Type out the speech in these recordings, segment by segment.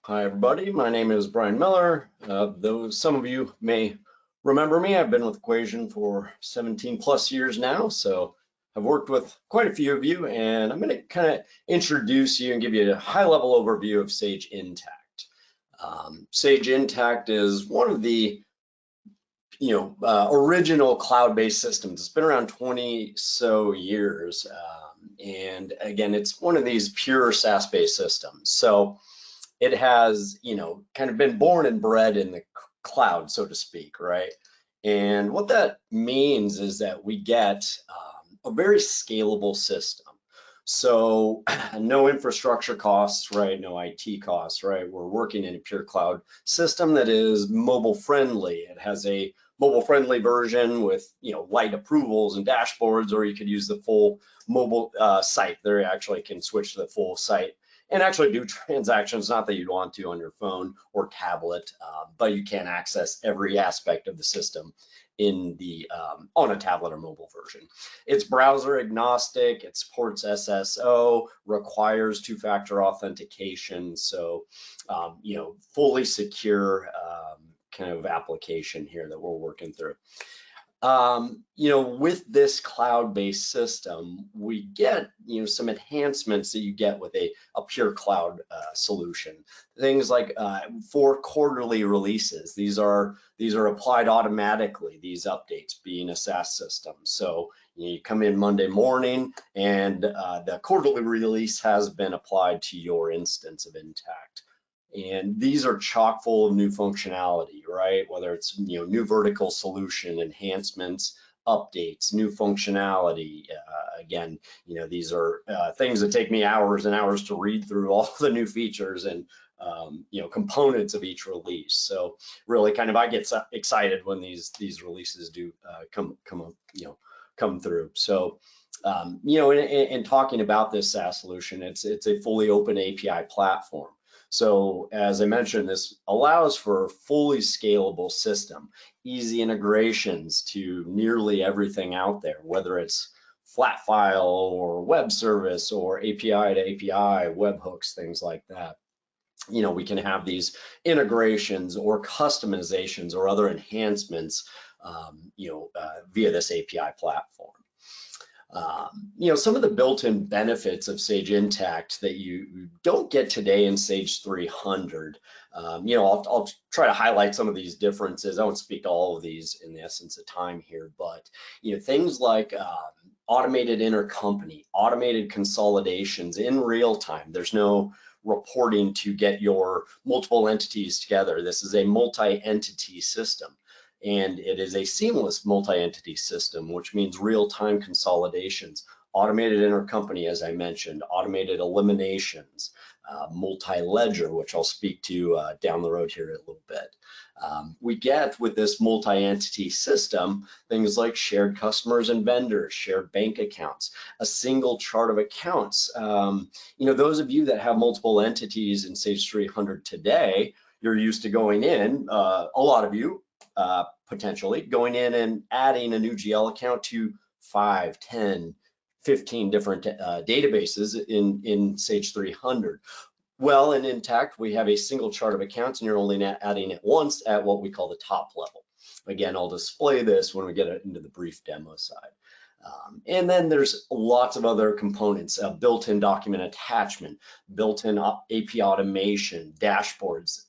Hi, everybody. My name is Brian Miller. Though some of you may remember me, I've been with Equation for 17 plus years now. So I've worked with quite a few of you, and I'm going to kind of introduce you and give you a high level overview of Sage Intacct. Sage Intacct is one of the original cloud-based systems. It's been around 20 so years. And again, it's one of these pure SaaS-based systems. So it has, kind of been born and bred in the cloud, so to speak, right? And what that means is that we get a very scalable system. So no infrastructure costs, right? No IT costs, right? We're working in a pure cloud system that is mobile friendly. It has a mobile friendly version with, light approvals and dashboards, or you could use the full mobile site. There you actually can switch to the full site and actually do transactions, not that you'd want to on your phone or tablet, but you can access every aspect of the system in the on a tablet or mobile version. It's browser agnostic, it supports SSO, requires two-factor authentication, so fully secure kind of application here that we're working through. With this cloud-based system, we get, some enhancements that you get with a pure cloud solution. Things like for quarterly releases, these are applied automatically, these updates being a SaaS system. So you come in Monday morning and the quarterly release has been applied to your instance of Intacct. And these are chock full of new functionality, right? Whether it's new vertical solution enhancements, updates, new functionality. Again, these are things that take me hours and hours to read through all the new features and components of each release. So really, kind of, I get excited when these releases do come through. So in talking about this SaaS solution, it's a fully open API platform. So as I mentioned, this allows for a fully scalable system, easy integrations to nearly everything out there, whether it's flat file or web service or API to API, webhooks, things like that. We can have these integrations or customizations or other enhancements, via this API platform. Some of the built-in benefits of Sage Intacct that you don't get today in Sage 300. I'll try to highlight some of these differences. I won't speak to all of these in the essence of time here, but things like automated intercompany, automated consolidations in real time. There's no reporting to get your multiple entities together. This is a multi-entity system. And it is a seamless multi-entity system, which means real-time consolidations, automated intercompany, as I mentioned, automated eliminations, multi-ledger, which I'll speak to down the road here in a little bit. We get with this multi-entity system things like shared customers and vendors, shared bank accounts, a single chart of accounts. Those of you that have multiple entities in Sage 300 today, you're used to going in, a lot of you, potentially going in and adding a new GL account to 5, 10, 15 different databases in Sage 300. Well, in Intacct, we have a single chart of accounts and you're only adding it once at what we call the top level. Again, I'll display this when we get into the brief demo side. And then there's lots of other components, built-in document attachment, built-in AP automation, dashboards,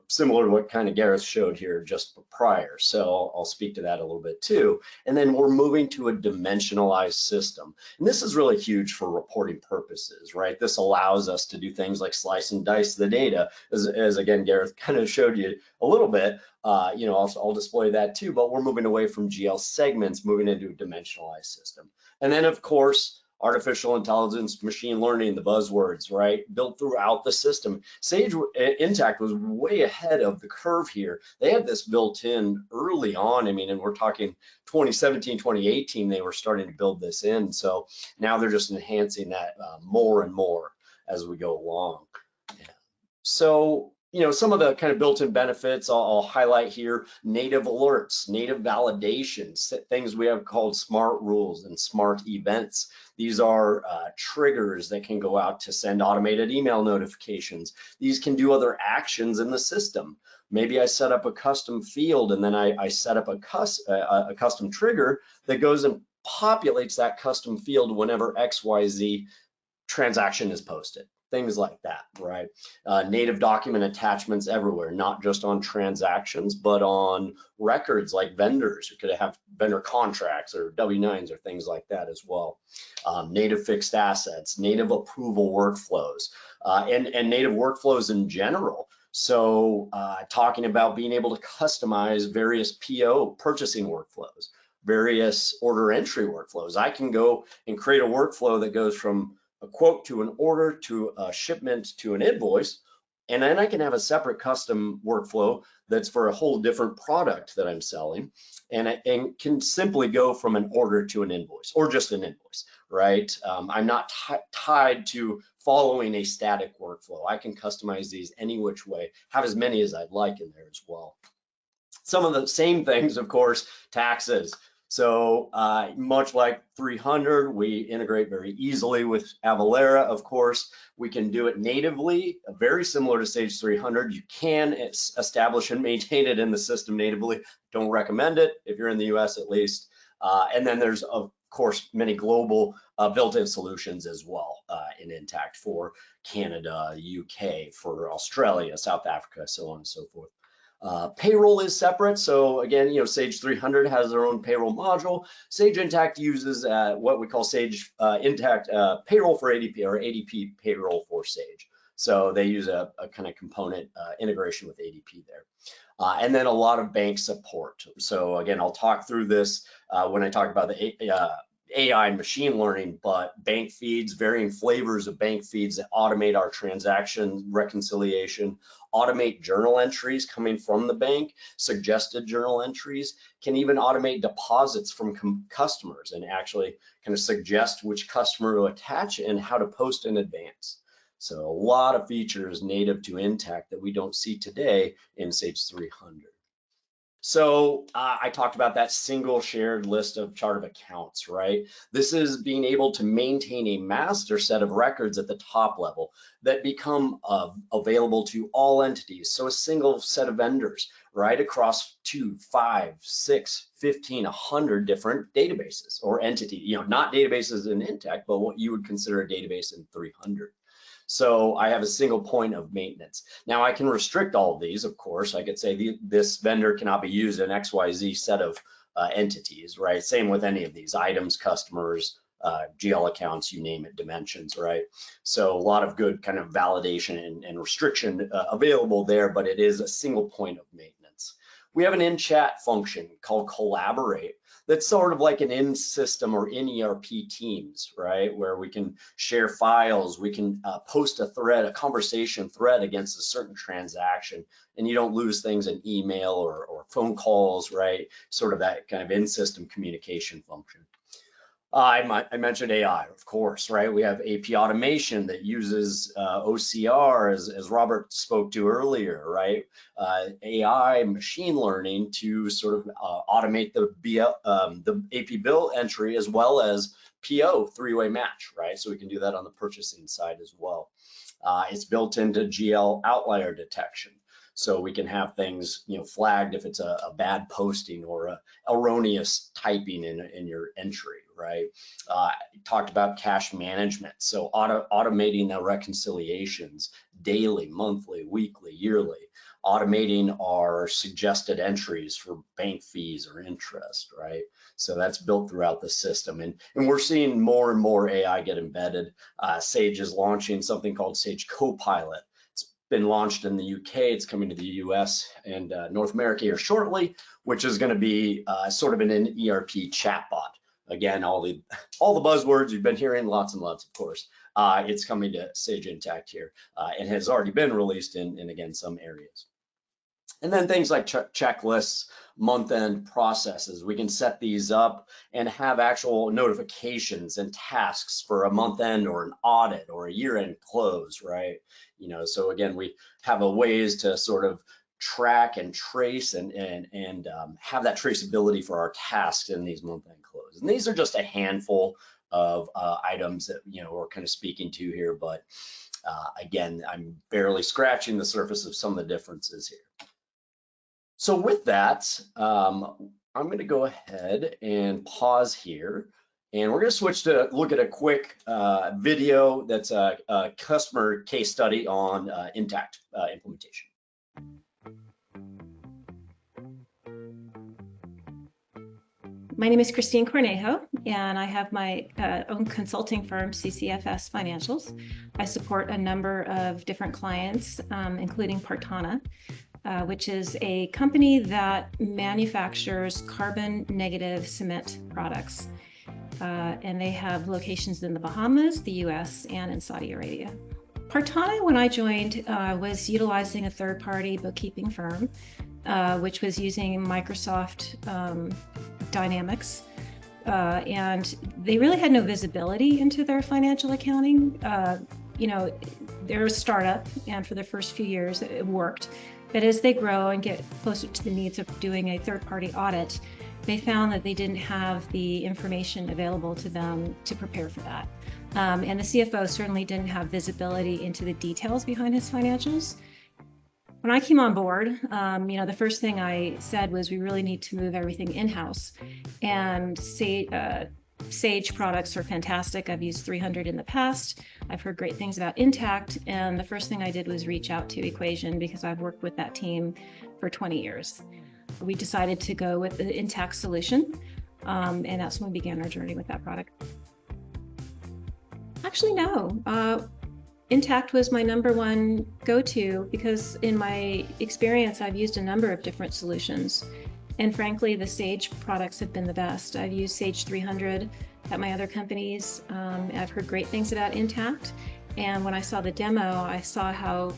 similar to what kind of Gareth showed here just prior. So I'll speak to that a little bit too. And then we're moving to a dimensionalized system. And this is really huge for reporting purposes, right? This allows us to do things like slice and dice the data, as again, Gareth kind of showed you a little bit. I'll display that too, but we're moving away from GL segments, moving into a dimensionalized system. And then of course, artificial intelligence, machine learning, the buzzwords, right? Built throughout the system. Sage Intacct was way ahead of the curve here. They had this built in early on. And we're talking 2017, 2018, they were starting to build this in. So now they're just enhancing that more and more as we go along. Yeah. So some of the kind of built-in benefits I'll highlight here: native alerts, native validations, things we have called smart rules and smart events. These are triggers that can go out to send automated email notifications. These can do other actions in the system. Maybe I set up a custom field, and then I set up a custom trigger that goes and populates that custom field whenever XYZ transaction is posted. Things like that, right? Native document attachments everywhere, not just on transactions, but on records like vendors. You could have vendor contracts or W-9s or things like that as well. Native fixed assets, native approval workflows, and native workflows in general. So talking about being able to customize various PO purchasing workflows, various order entry workflows. I can go and create a workflow that goes from a quote to an order to a shipment to an invoice, and then I can have a separate custom workflow that's for a whole different product that I'm selling, and can simply go from an order to an invoice or just an invoice, right? I'm not tied to following a static workflow. I can customize these any which way, have as many as I'd like in there as well. Some of the same things, of course, taxes. So much like 300, we integrate very easily with Avalara, of course. We can do it natively, very similar to Sage 300. You can establish and maintain it in the system natively. Don't recommend it if you're in the US at least. And then there's, of course, many global built-in solutions as well in Intacct for Canada, UK, for Australia, South Africa, so on and so forth. Payroll is separate. So again, Sage 300 has their own payroll module. Sage Intacct uses what we call Sage Intacct payroll for ADP, or ADP payroll for Sage. So they use a kind of component integration with ADP there. And then a lot of bank support. So again, I'll talk through this when I talk about the AI and machine learning, but bank feeds, varying flavors of bank feeds that automate our transaction reconciliation, automate journal entries coming from the bank, suggested journal entries, can even automate deposits from customers and actually kind of suggest which customer to attach and how to post in advance. So a lot of features native to Intacct that we don't see today in Sage 300. So I talked about that single shared list of chart of accounts, right? This is being able to maintain a master set of records at the top level that become available to all entities. So a single set of vendors, right, across 2, 5, 6, 15, 100 different databases or entity, not databases in Intacct, but what you would consider a database in 300. So I have a single point of maintenance. Now I can restrict all of these, of course. I could say this vendor cannot be used in XYZ set of entities, right? Same with any of these items, customers, GL accounts, you name it, dimensions, right? So a lot of good kind of validation and restriction available there, but it is a single point of maintenance. We have an in-chat function called Collaborate that's sort of like an in-system or in-ERP teams, right? Where we can share files, we can post a thread, a conversation thread against a certain transaction, and you don't lose things in email or phone calls, right? Sort of that kind of in-system communication function. I mentioned AI, of course, right? We have AP automation that uses OCR, as Robert spoke to earlier, right? AI, machine learning to sort of automate the AP bill entry as well as PO three-way match, right? So we can do that on the purchasing side as well. It's built into GL outlier detection. So we can have things, flagged if it's a bad posting or a erroneous typing in your entry, right? Talked about cash management. So automating the reconciliations daily, monthly, weekly, yearly, automating our suggested entries for bank fees or interest, right? So that's built throughout the system. And we're seeing more and more AI get embedded. Sage is launching something called Sage Copilot. Been launched in the UK, it's coming to the US and North America here shortly, which is going to be sort of an ERP chatbot. Again, all the buzzwords you've been hearing, lots and lots, of course. It's coming to Sage Intacct here and has already been released in again, some areas. And then things like checklists, month-end processes. We can set these up and have actual notifications and tasks for a month-end or an audit or a year-end close, right? So again, we have a ways to sort of track and trace and have that traceability for our tasks in these month-end closes. And these are just a handful of items that we're kind of speaking to here, but again, I'm barely scratching the surface of some of the differences here. So with that, I'm going to go ahead and pause here, and we're going to switch to look at a quick video that's a customer case study on Intacct implementation. My name is Christine Cornejo, and I have my own consulting firm, CCFS Financials. I support a number of different clients, including Partana, which is a company that manufactures carbon negative cement products. And they have locations in the Bahamas, the US, and in Saudi Arabia. Partana, when I joined, was utilizing a third-party bookkeeping firm, which was using Microsoft Dynamics. And they really had no visibility into their financial accounting. They're a startup, and for the first few years it worked. But as they grow and get closer to the needs of doing a third-party audit, they found that they didn't have the information available to them to prepare for that. And the CFO certainly didn't have visibility into the details behind his financials. When I came on board, the first thing I said was we really need to move everything in-house. And Sage products are fantastic. I've used 300 in the past. I've heard great things about Intacct, and the first thing I did was reach out to Equation because I've worked with that team for 20 years. We decided to go with the Intacct solution, and that's when we began our journey with that product. Actually, no. Intacct was my #1 go-to because in my experience, I've used a number of different solutions. And frankly, the Sage products have been the best. I've used Sage 300 at my other companies. I've heard great things about Intacct. And when I saw the demo, I saw how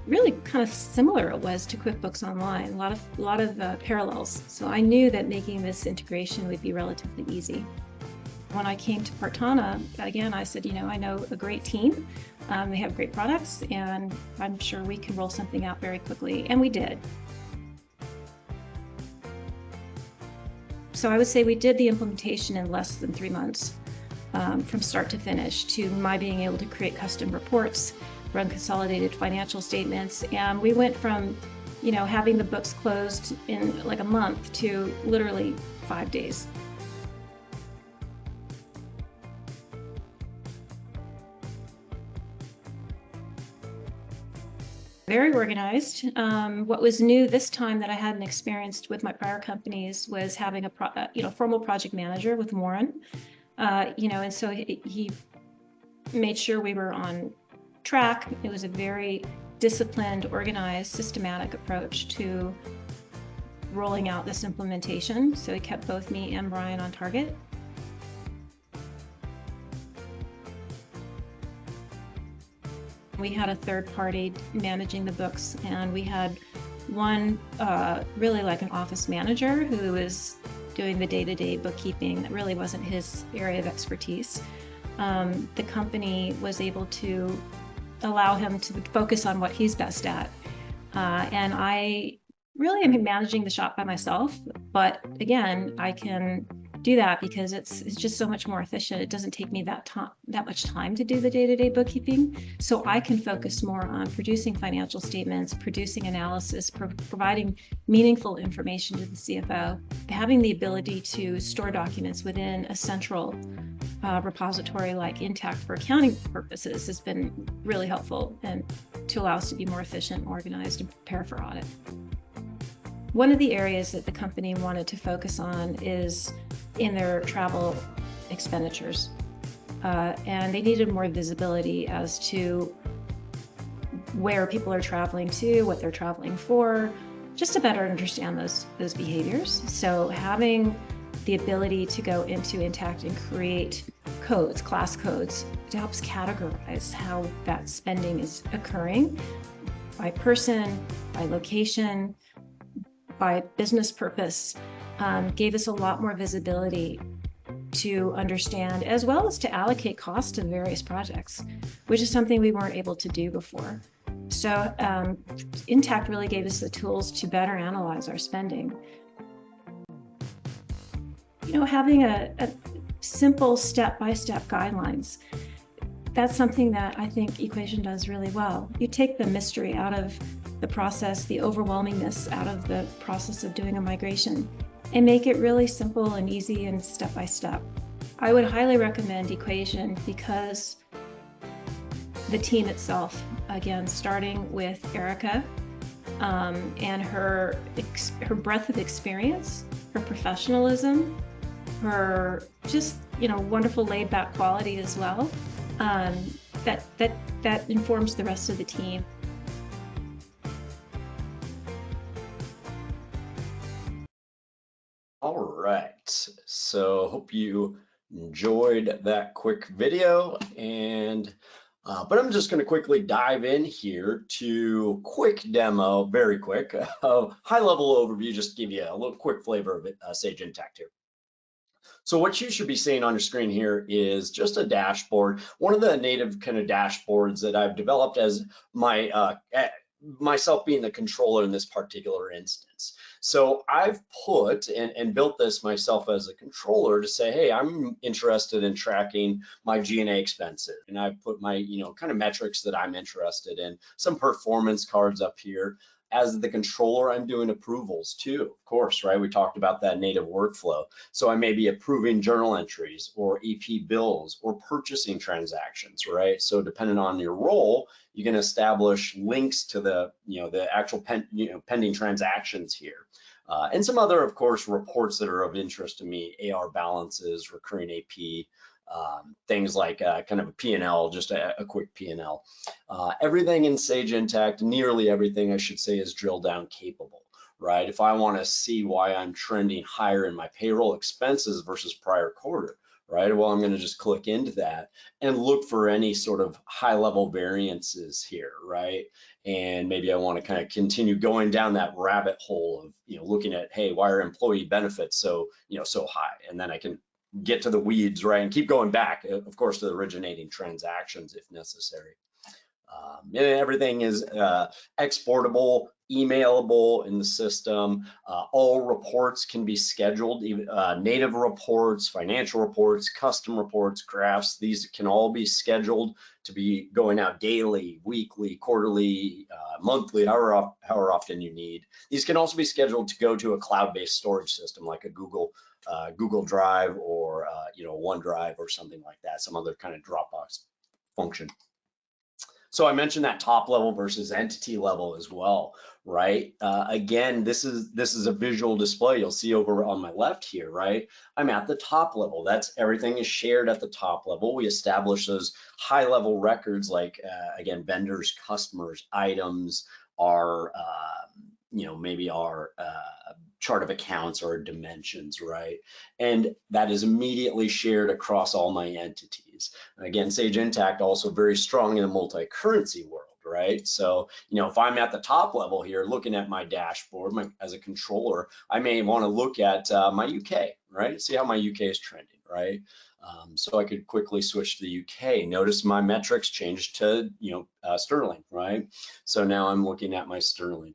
really kind of similar it was to QuickBooks Online, a lot of parallels. So I knew that making this integration would be relatively easy. When I came to Partana, again, I said, I know a great team. They have great products, and I'm sure we can roll something out very quickly. And we did. So I would say we did the implementation in less than 3 months, from start to finish, to my being able to create custom reports, run consolidated financial statements. And we went from, having the books closed in like a month to literally 5 days. Very organized. What was new this time that I hadn't experienced with my prior companies was having a formal project manager with Warren. And so he made sure we were on track. It was a very disciplined, organized, systematic approach to rolling out this implementation. So he kept both me and Brian on target. We had a third party managing the books, and we had one really like an office manager who was doing the day-to-day bookkeeping. That really wasn't his area of expertise. The company was able to allow him to focus on what he's best at. And I really am managing the shop by myself, but again, I can do that because it's just so much more efficient. It doesn't take me that much time to do the day-to-day bookkeeping, so I can focus more on producing financial statements, producing analysis, providing meaningful information to the CFO. Having the ability to store documents within a central repository like Intacct for accounting purposes has been really helpful, and to allow us to be more efficient, organized, and prepare for audit. One of the areas that the company wanted to focus on is in their travel expenditures. And they needed more visibility as to where people are traveling to, what they're traveling for, just to better understand those behaviors. So having the ability to go into Intacct and create codes, class codes, to help us categorize how that spending is occurring by person, by location, by business purpose gave us a lot more visibility to understand, as well as to allocate costs to various projects, which is something we weren't able to do before. So Intacct really gave us the tools to better analyze our spending. You know, having a simple step-by-step guidelines, that's something that I think Equation does really well. You take the mystery out of the process, the overwhelmingness out of the process of doing a migration, and make it really simple and easy and step-by-step. I would highly recommend Equation because the team itself, again, starting with Erica and her breadth of experience, her professionalism, her just, you know, wonderful laid-back quality as well, that informs the rest of the team. All right, so hope you enjoyed that quick video, and but I'm just going to quickly dive in here to quick demo, very quick, high-level overview, just to give you a little quick flavor of it, Sage Intacct here. So what you should be seeing on your screen here is just a dashboard, one of the native kind of dashboards that I've developed as my myself being the controller in this particular instance. So I've put and built this myself as a controller to say, hey, I'm interested in tracking my G&A expenses, and I've put my, you know, kind of metrics that I'm interested in, some performance cards up here. As the controller, I'm doing approvals too, of course, right? We talked about that native workflow. So I may be approving journal entries or EP bills or purchasing transactions, right? So depending on your role, you can establish links to the, you know, the actual pending transactions here. And some other, of course, reports that are of interest to me, AR balances, recurring AP, things like kind of a P&L, just a quick P&L. Everything in Sage Intacct, nearly everything I should say, is drill down capable, right? If I want to see why I'm trending higher in my payroll expenses versus prior quarter, right? Well, I'm going to just click into that and look for any sort of high level variances here, right? And maybe I want to kind of continue going down that rabbit hole of, you know, looking at, hey, why are employee benefits so, you know, so high? And then I can get to the weeds, right, and keep going back, of course, to the originating transactions if necessary. And everything is exportable, emailable in the system. All reports can be scheduled, even native reports, financial reports, custom reports, graphs. These can all be scheduled to be going out daily, weekly, quarterly, monthly, however often you need. These can also be scheduled to go to a cloud-based storage system like a Google Drive or you know, OneDrive or something like that, some other kind of Dropbox function. So I mentioned that top level versus entity level as well, right? Again, this is a visual display. You'll see over on my left here, right? I'm at the top level. That's everything is shared at the top level. We establish those high level records like, again, vendors, customers, items, our, you know, maybe our chart of accounts or dimensions, right? And that is immediately shared across all my entities. Again, Sage Intacct also very strong in the multi-currency world, right? So, you know, if I'm at the top level here looking at my dashboard as a controller, I may want to look at my UK, right? See how my UK is trending, right? So I could quickly switch to the UK. Notice my metrics changed to, you know, sterling, right? So now I'm looking at my sterling,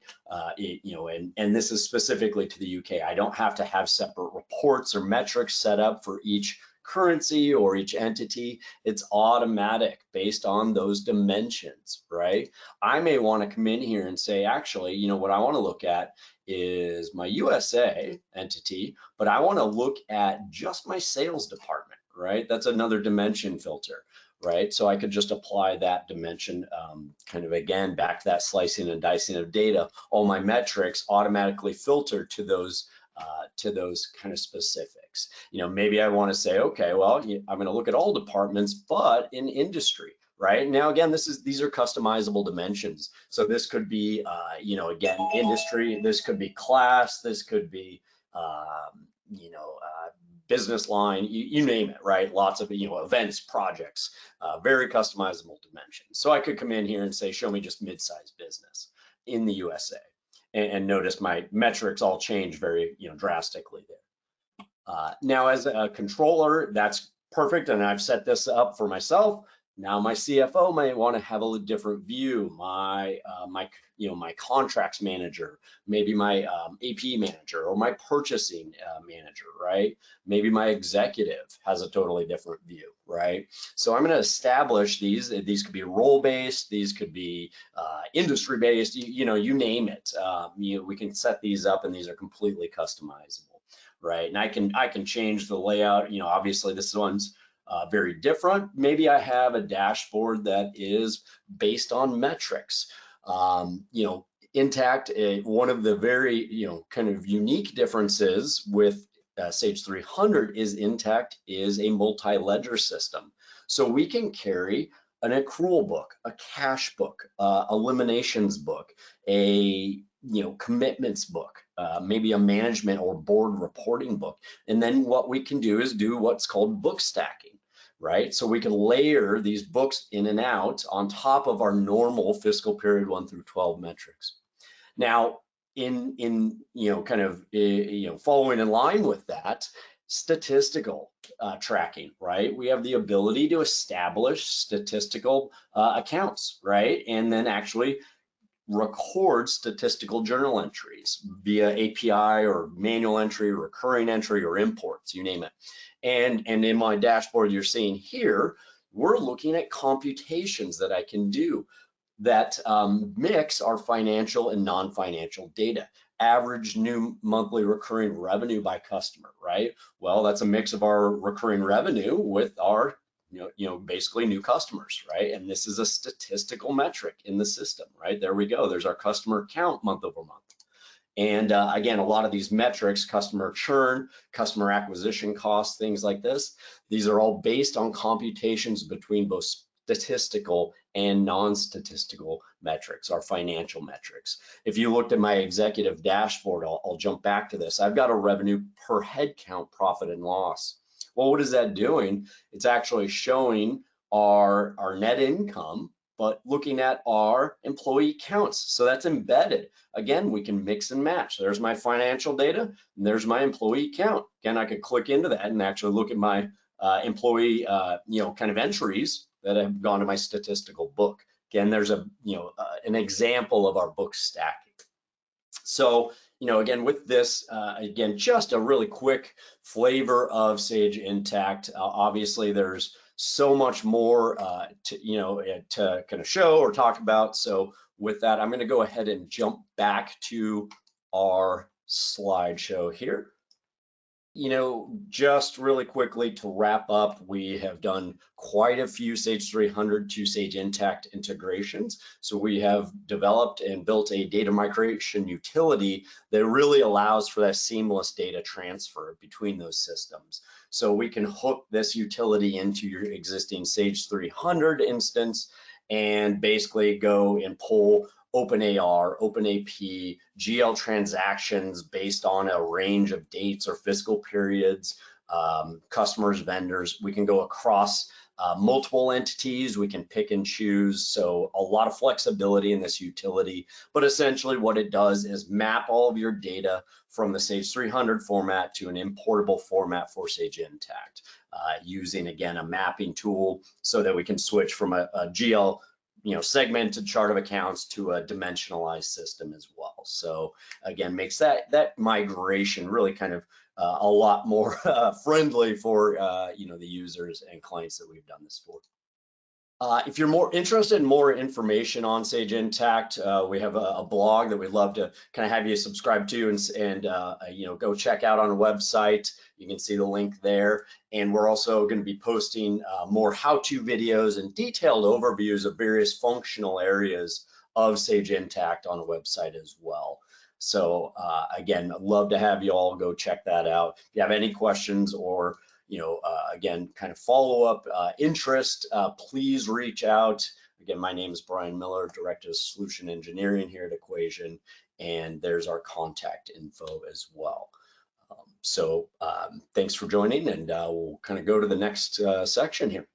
you know, and this is specifically to the UK. I don't have to have separate reports or metrics set up for each currency or each entity. It's automatic based on those dimensions, right? I may want to come in here and say, actually, you know, what I want to look at is my USA entity, but I want to look at just my sales department, right? That's another dimension filter, right? So I could just apply that dimension, kind of again, back to that slicing and dicing of data. All my metrics automatically filter to those kind of specifics. You know, maybe I want to say, okay, well, I'm going to look at all departments, but in industry, right? Now, again, these are customizable dimensions. So this could be, you know, again, industry. This could be class. This could be, you know, business line. You name it, right? Lots of, you know, events, projects, very customizable dimensions. So I could come in here and say, show me just mid-sized business in the USA. and notice my metrics all change very, drastically there. Now as a controller, that's perfect, and I've set this up for myself. Now my CFO might want to have a different view. My contracts manager, maybe my AP manager, or my purchasing manager, right? Maybe my executive has a totally different view, right? So I'm going to establish these. These could be role-based. These could be industry-based. You name it. We can set these up, and these are completely customizable, right? And I can change the layout. Obviously this one's very different. Maybe I have a dashboard that is based on metrics. Intacct, one of the very kind of unique differences with Sage 300 is Intacct is a multi-ledger system. So we can carry an accrual book, a cash book, eliminations book, a commitments book, maybe a management or board reporting book. And then what we can do is do what's called book stacking, right? So we can layer these books in and out on top of our normal fiscal period 1 through 12 metrics. Now, in following in line with that, statistical tracking, right? We have the ability to establish statistical accounts, right? And then actually record statistical journal entries via API or manual entry, recurring entry, or imports, you name it. And in my dashboard you're seeing here, we're looking at computations that I can do that mix our financial and non-financial data. Average new monthly recurring revenue by customer, right? Well, that's a mix of our recurring revenue with our basically new customers, right? And this is a statistical metric in the system, right? There we go. There's our customer count month over month. And again, a lot of these metrics, customer churn, customer acquisition costs, things like this, these are all based on computations between both statistical and non-statistical metrics, our financial metrics. If you looked at my executive dashboard, I'll jump back to this. I've got a revenue per head count profit and loss. Well, what is that doing? It's actually showing our net income, but looking at our employee counts. So that's embedded. Again, we can mix and match. There's my financial data, and there's my employee count. Again, I could click into that and actually look at my employee, kind of entries that have gone to my statistical book. Again, there's an example of our book stacking. So, again, with this, again, just a really quick flavor of Sage Intacct. Obviously, there's so much more to kind of show or talk about. So with that, I'm going to go ahead and jump back to our slideshow here. Just really quickly to wrap up, we have done quite a few Sage 300 to Sage Intacct integrations. So we have developed and built a data migration utility that really allows for that seamless data transfer between those systems. So we can hook this utility into your existing Sage 300 instance and basically go and pull OpenAR, OpenAP, GL transactions based on a range of dates or fiscal periods, customers, vendors. We can go across multiple entities. We can pick and choose. So a lot of flexibility in this utility, but essentially what it does is map all of your data from the Sage 300 format to an importable format for Sage Intacct, using, again, a mapping tool so that we can switch from a GL segmented chart of accounts to a dimensionalized system as well. So again, makes that migration really kind of a lot more friendly for the users and clients that we've done this for. If you're more interested in more information on Sage Intacct, we have a blog that we'd love to kind of have you subscribe to and go check out on a website. You can see the link there. And we're also going to be posting more how-to videos and detailed overviews of various functional areas of Sage Intacct on a website as well. So again, I'd love to have you all go check that out. If you have any questions or again, kind of follow-up interest, please reach out. Again, my name is Brian Miller, Director of Solution Engineering here at Equation, and there's our contact info as well. So thanks for joining, and we'll kind of go to the next section here.